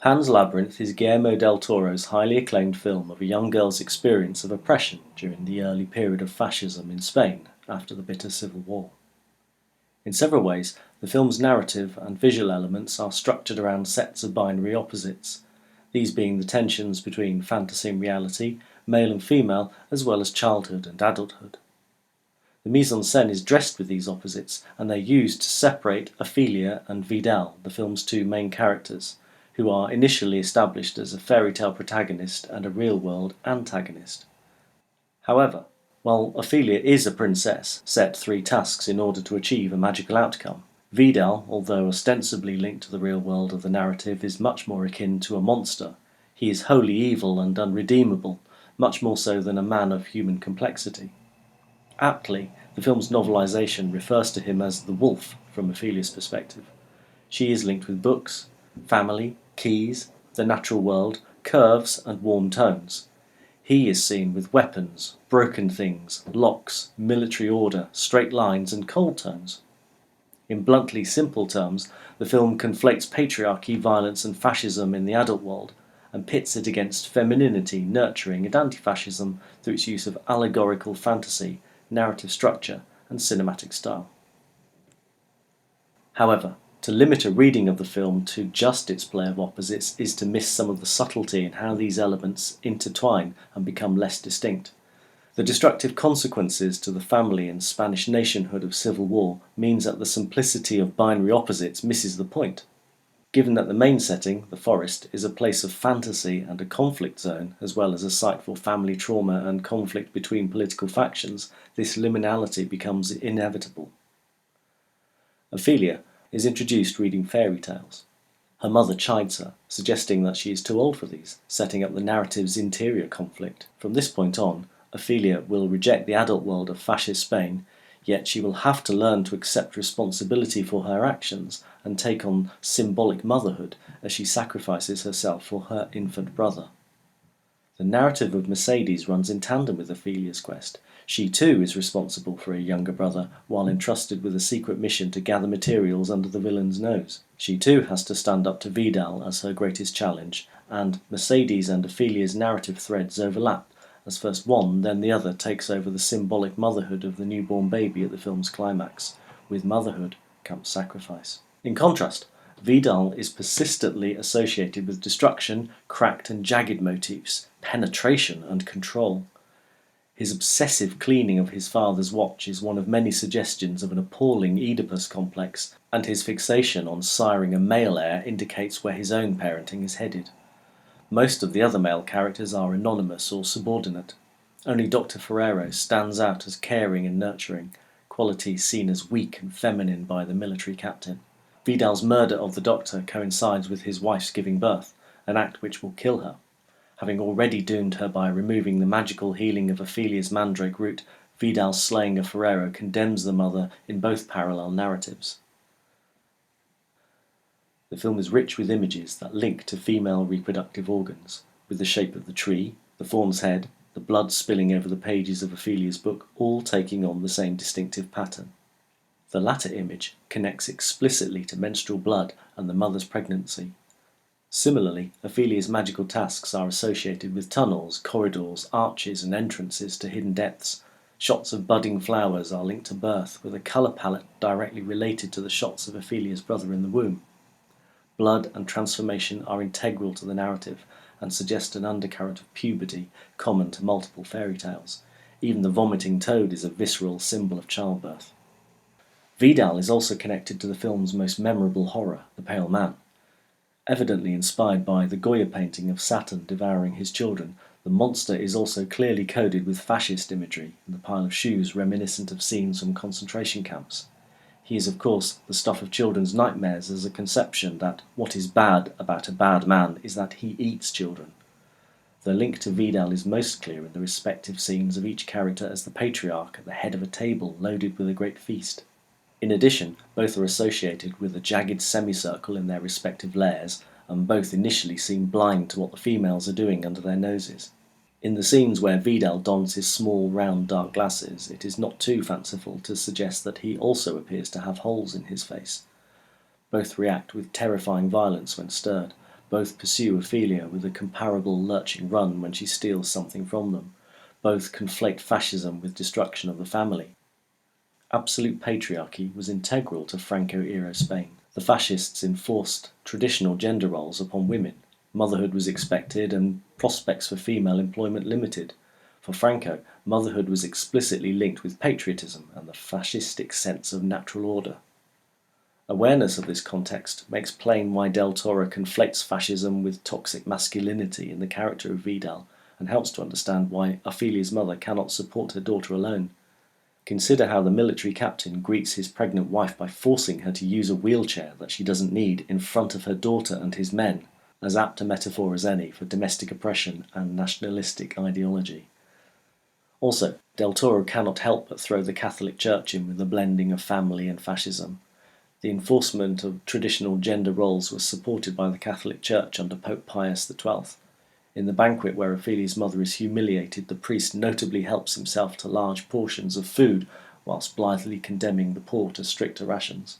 Pan's Labyrinth is Guillermo del Toro's highly acclaimed film of a young girl's experience of oppression during the early period of fascism in Spain after the bitter civil war. In several ways, the film's narrative and visual elements are structured around sets of binary opposites, these being the tensions between fantasy and reality, male and female, as well as childhood and adulthood. The mise-en-scène is dressed with these opposites, and they're used to separate Ophelia and Vidal, the film's two main characters, who are initially established as a fairy tale protagonist and a real-world antagonist. However, while Ophelia is a princess, set 3 tasks in order to achieve a magical outcome, Vidal, although ostensibly linked to the real world of the narrative, is much more akin to a monster. He is wholly evil and unredeemable, much more so than a man of human complexity. Aptly, the film's novelisation refers to him as the wolf from Ophelia's perspective. She is linked with books, family, keys, the natural world, curves and warm tones. He is seen with weapons, broken things, locks, military order, straight lines and cold tones. In bluntly simple terms, the film conflates patriarchy, violence and fascism in the adult world, and pits it against femininity, nurturing and anti-fascism through its use of allegorical fantasy, narrative structure and cinematic style. However, to limit a reading of the film to just its play of opposites is to miss some of the subtlety in how these elements intertwine and become less distinct. The destructive consequences to the family and Spanish nationhood of civil war means that the simplicity of binary opposites misses the point. Given that the main setting, the forest, is a place of fantasy and a conflict zone, as well as a site for family trauma and conflict between political factions, this liminality becomes inevitable. Ophelia is introduced reading fairy tales. Her mother chides her, suggesting that she is too old for these, setting up the narrative's interior conflict. From this point on, Ophelia will reject the adult world of fascist Spain, yet she will have to learn to accept responsibility for her actions and take on symbolic motherhood as she sacrifices herself for her infant brother. The narrative of Mercedes runs in tandem with Ophelia's quest. She too is responsible for her younger brother, while entrusted with a secret mission to gather materials under the villain's nose. She too has to stand up to Vidal as her greatest challenge, and Mercedes and Ophelia's narrative threads overlap, as first one, then the other takes over the symbolic motherhood of the newborn baby at the film's climax. With motherhood comes sacrifice. In contrast, Vidal is persistently associated with destruction, cracked and jagged motifs, penetration and control. His obsessive cleaning of his father's watch is one of many suggestions of an appalling Oedipus complex, and his fixation on siring a male heir indicates where his own parenting is headed. Most of the other male characters are anonymous or subordinate. Only Dr. Ferrero stands out as caring and nurturing, qualities seen as weak and feminine by the military captain. Vidal's murder of the doctor coincides with his wife's giving birth, an act which will kill her. Having already doomed her by removing the magical healing of Ophelia's mandrake root, Vidal's slaying of Ferrero condemns the mother in both parallel narratives. The film is rich with images that link to female reproductive organs, with the shape of the tree, the fawn's head, the blood spilling over the pages of Ophelia's book, all taking on the same distinctive pattern. The latter image connects explicitly to menstrual blood and the mother's pregnancy. Similarly, Ophelia's magical tasks are associated with tunnels, corridors, arches and entrances to hidden depths. Shots of budding flowers are linked to birth, with a colour palette directly related to the shots of Ophelia's brother in the womb. Blood and transformation are integral to the narrative and suggest an undercurrent of puberty common to multiple fairy tales. Even the vomiting toad is a visceral symbol of childbirth. Vidal is also connected to the film's most memorable horror, the Pale Man. Evidently inspired by the Goya painting of Saturn devouring his children, the monster is also clearly coded with fascist imagery and the pile of shoes reminiscent of scenes from concentration camps. He is, of course, the stuff of children's nightmares as a conception that what is bad about a bad man is that he eats children. The link to Vidal is most clear in the respective scenes of each character as the patriarch at the head of a table loaded with a great feast. In addition, both are associated with a jagged semicircle in their respective lairs, and both initially seem blind to what the females are doing under their noses. In the scenes where Vidal dons his small, round, dark glasses, it is not too fanciful to suggest that he also appears to have holes in his face. Both react with terrifying violence when stirred. both pursue Ophelia with a comparable lurching run when she steals something from them. Both conflate fascism with destruction of the family. Absolute patriarchy was integral to Franco-era Spain. The fascists enforced traditional gender roles upon women. Motherhood was expected and prospects for female employment limited. For Franco, motherhood was explicitly linked with patriotism and the fascistic sense of natural order. Awareness of this context makes plain why Del Toro conflates fascism with toxic masculinity in the character of Vidal, and helps to understand why Ophelia's mother cannot support her daughter alone. Consider how the military captain greets his pregnant wife by forcing her to use a wheelchair that she doesn't need in front of her daughter and his men, as apt a metaphor as any for domestic oppression and nationalistic ideology. Also, Del Toro cannot help but throw the Catholic Church in with the blending of family and fascism. The enforcement of traditional gender roles was supported by the Catholic Church under Pope Pius XII. In the banquet where Ophelia's mother is humiliated, the priest notably helps himself to large portions of food, whilst blithely condemning the poor to stricter rations.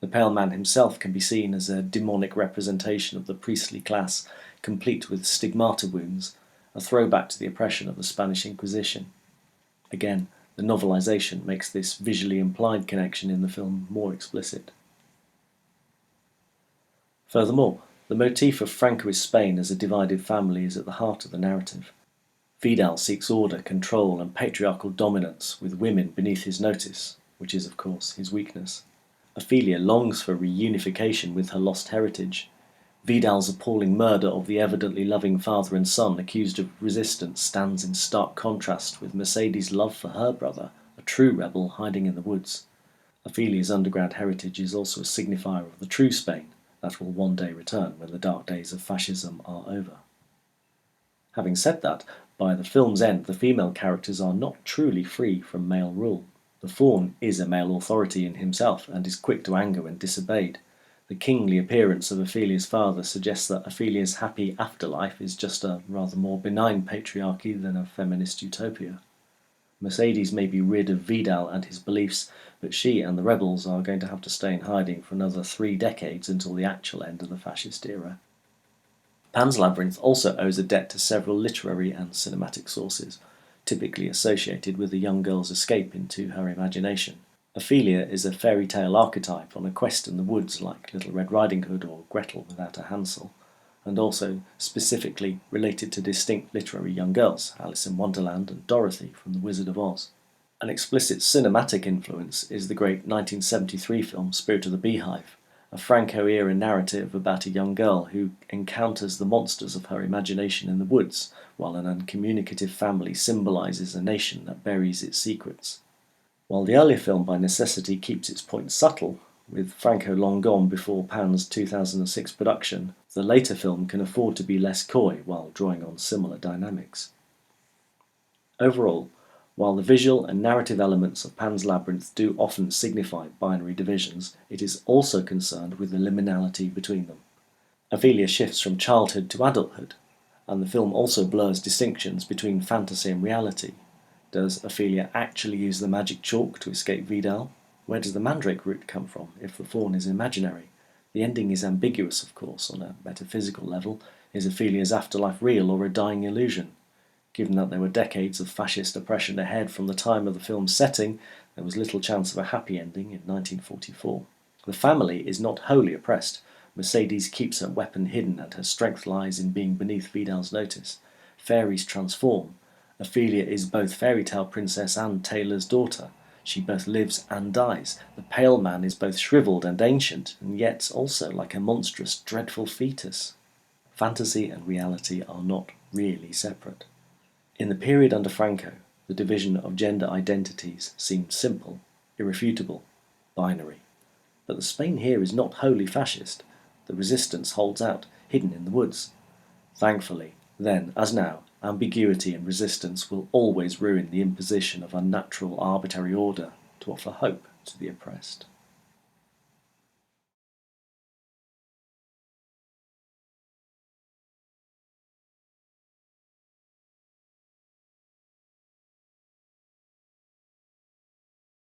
The Pale Man himself can be seen as a demonic representation of the priestly class, complete with stigmata wounds, a throwback to the oppression of the Spanish Inquisition. Again, the novelisation makes this visually implied connection in the film more explicit. Furthermore, the motif of Francoist Spain as a divided family is at the heart of the narrative. Vidal seeks order, control, and patriarchal dominance with women beneath his notice, which is, of course, his weakness. Ophelia longs for reunification with her lost heritage. Vidal's appalling murder of the evidently loving father and son accused of resistance stands in stark contrast with Mercedes' love for her brother, a true rebel hiding in the woods. Ophelia's underground heritage is also a signifier of the true Spain that will one day return when the dark days of fascism are over. Having said that, by the film's end the female characters are not truly free from male rule. The faun is a male authority in himself and is quick to anger when disobeyed. The kingly appearance of Ophelia's father suggests that Ophelia's happy afterlife is just a rather more benign patriarchy than a feminist utopia. Mercedes may be rid of Vidal and his beliefs, but she and the rebels are going to have to stay in hiding for another 3 decades until the actual end of the fascist era. Pan's Labyrinth also owes a debt to several literary and cinematic sources, typically associated with a young girl's escape into her imagination. Ophelia is a fairy tale archetype on a quest in the woods like Little Red Riding Hood or Gretel without a Hansel, and also specifically related to distinct literary young girls, Alice in Wonderland and Dorothy from The Wizard of Oz. An explicit cinematic influence is the great 1973 film Spirit of the Beehive, a Franco-era narrative about a young girl who encounters the monsters of her imagination in the woods, while an uncommunicative family symbolises a nation that buries its secrets. While the earlier film by necessity keeps its point subtle, with Franco long gone before Pan's 2006 production, the later film can afford to be less coy while drawing on similar dynamics. Overall, while the visual and narrative elements of Pan's Labyrinth do often signify binary divisions, it is also concerned with the liminality between them. Ophelia shifts from childhood to adulthood, and the film also blurs distinctions between fantasy and reality. Does Ophelia actually use the magic chalk to escape Vidal? Where does the mandrake root come from if the faun is imaginary? The ending is ambiguous, of course, on a metaphysical level. Is Ophelia's afterlife real or a dying illusion? Given that there were decades of fascist oppression ahead from the time of the film's setting, there was little chance of a happy ending in 1944. The family is not wholly oppressed. Mercedes keeps her weapon hidden and her strength lies in being beneath Vidal's notice. Fairies transform. Ophelia is both fairy tale princess and tailor's daughter. She both lives and dies. The Pale Man is both shriveled and ancient, and yet also like a monstrous, dreadful fetus. Fantasy and reality are not really separate. In the period under Franco, the division of gender identities seemed simple, irrefutable, binary. But the Spain here is not wholly fascist. The resistance holds out, hidden in the woods. Thankfully, then, as now, ambiguity and resistance will always ruin the imposition of unnatural arbitrary order to offer hope to the oppressed.